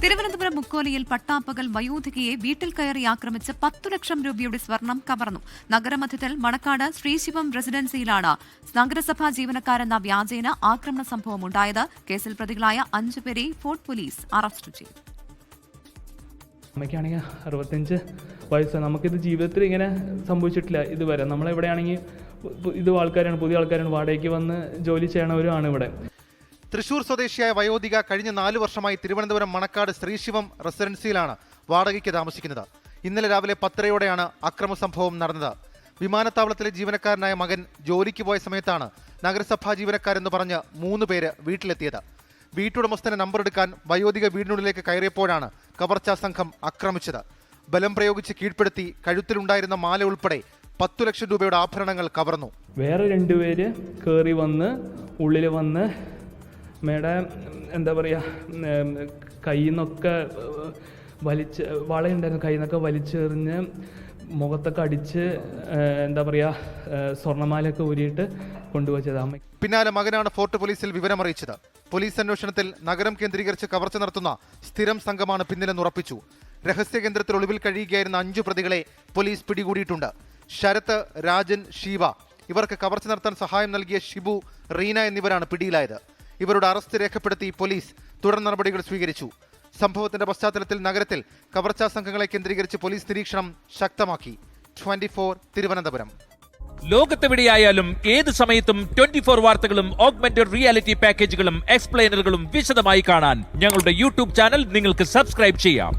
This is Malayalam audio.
തിരുവനന്തപുരം മുക്കോലിയിൽ പട്ടാപ്പകൽ വയോധികയെ വീട്ടിൽ കയറി ആക്രമിച്ച് 10 ലക്ഷം രൂപയുടെ സ്വർണം കവർന്നു. നഗരമധ്യത്തിൽ മണക്കാട് ശ്രീശിവം റെസിഡൻസിയിലാണ് നഗരസഭാ ജീവനക്കാരെന്ന വ്യാജേന ആക്രമണ സംഭവം ഉണ്ടായത്. കേസിൽ പ്രതികളായ 5 പേരെ ഫോർട്ട് പോലീസ് അറസ്റ്റ് ചെയ്തു. അമ്മയ്ക്കാണെങ്കിൽ 65 വയസ്സ്. നമുക്കിത് ജീവിതത്തിൽ ഇങ്ങനെ സംഭവിച്ചിട്ടില്ല ഇതുവരെ. നമ്മളെവിടെയാണെങ്കിൽ ഇത് ആൾക്കാരാണ്, പുതിയ ആൾക്കാരാണ്, വാടകയ്ക്ക് വന്ന് ജോലി ചെയ്യണവരുമാണ് ഇവിടെ. തൃശൂർ സ്വദേശിയായ വയോധിക കഴിഞ്ഞ 4 വർഷമായി തിരുവനന്തപുരം മണക്കാട് ശ്രീശിവം റെസിഡൻസിയിലാണ് വാടകയ്ക്ക് താമസിക്കുന്നത്. ഇന്നലെ രാവിലെ 10:30യോടെയാണ് അക്രമ സംഭവം നടന്നത്. വിമാനത്താവളത്തിലെ ജീവനക്കാരനായ മകൻ ജോലിക്ക് പോയ സമയത്താണ് നഗരസഭാ ജീവനക്കാരെന്ന് പറഞ്ഞ് 3 പേര് വീട്ടിലെത്തിയത്. വീട്ടുടമസ്ഥന്റെ നമ്പർ എടുക്കാൻ വയോധിക വീടിനുള്ളിലേക്ക് കയറിയപ്പോഴാണ് കവർച്ചാ സംഘം ആക്രമിച്ചത്. ബലം പ്രയോഗിച്ച് കീഴ്പ്പെടുത്തി കഴുത്തിലുണ്ടായിരുന്ന മാല ഉൾപ്പെടെ 10 ലക്ഷം രൂപയുടെ ആഭരണങ്ങൾ കവർന്നു. വേറെ 2 പേര് കയറി വന്ന് ഉള്ളിൽ വന്ന് മേഡം എന്താ പറയുക, കയ്യിൽ നിന്നൊക്കെ വളയുണ്ടായിരുന്നു, കയ്യിൽ നിന്നൊക്കെ വലിച്ചെറിഞ്ഞ് മുഖത്തൊക്കെ അടിച്ച് എന്താ പറയുക, സ്വർണ്ണമാലയൊക്കെ ഊരിയിട്ട് കൊണ്ടുപോയത്. അമ്മ പിന്നാലെ മകനാണ് ഫോർട്ട് പോലീസിൽ വിവരമറിയിച്ചത്. പോലീസ് അന്വേഷണത്തിൽ നഗരം കേന്ദ്രീകരിച്ച് കവർച്ച നടത്തുന്ന സ്ഥിരം സംഘമാണ് പിന്നിലെന്ന് ഉറപ്പിച്ചു. രഹസ്യ കേന്ദ്രത്തിൽ ഒളിവിൽ കഴിയുകയായിരുന്ന 5 പ്രതികളെ പോലീസ് പിടികൂടിയിട്ടുണ്ട്. ശരത്ത്, രാജൻ, ഷീവ ഇവർക്ക് കവർച്ച നടത്താൻ സഹായം നൽകിയ ഷിബു, റീന എന്നിവരാണ് പിടിയിലായത്. ഇവരുടെ അറസ്റ്റ് രേഖപ്പെടുത്തി പോലീസ് തുടർ നടപടികൾ സ്വീകരിച്ചു. സംഭവത്തിന്റെ പശ്ചാത്തലത്തിൽ നഗരത്തിൽ കവർച്ചാ സംഘങ്ങളെ കേന്ദ്രീകരിച്ച് പോലീസ് നിരീക്ഷണം ശക്തമാക്കി. 24 തിരുവനന്തപുരം. ലോകത്തെവിടെയായാലും ഏത് സമയത്തും 24 വാർത്തകളും ഓഗ്മെന്റഡ് റിയാലിറ്റി പാക്കേജുകളും എക്സ്പ്ലെയിനറുകളും വിശദമായി കാണാൻ ഞങ്ങളുടെ യൂട്യൂബ് ചാനൽ നിങ്ങൾക്ക് സബ്സ്ക്രൈബ് ചെയ്യാം.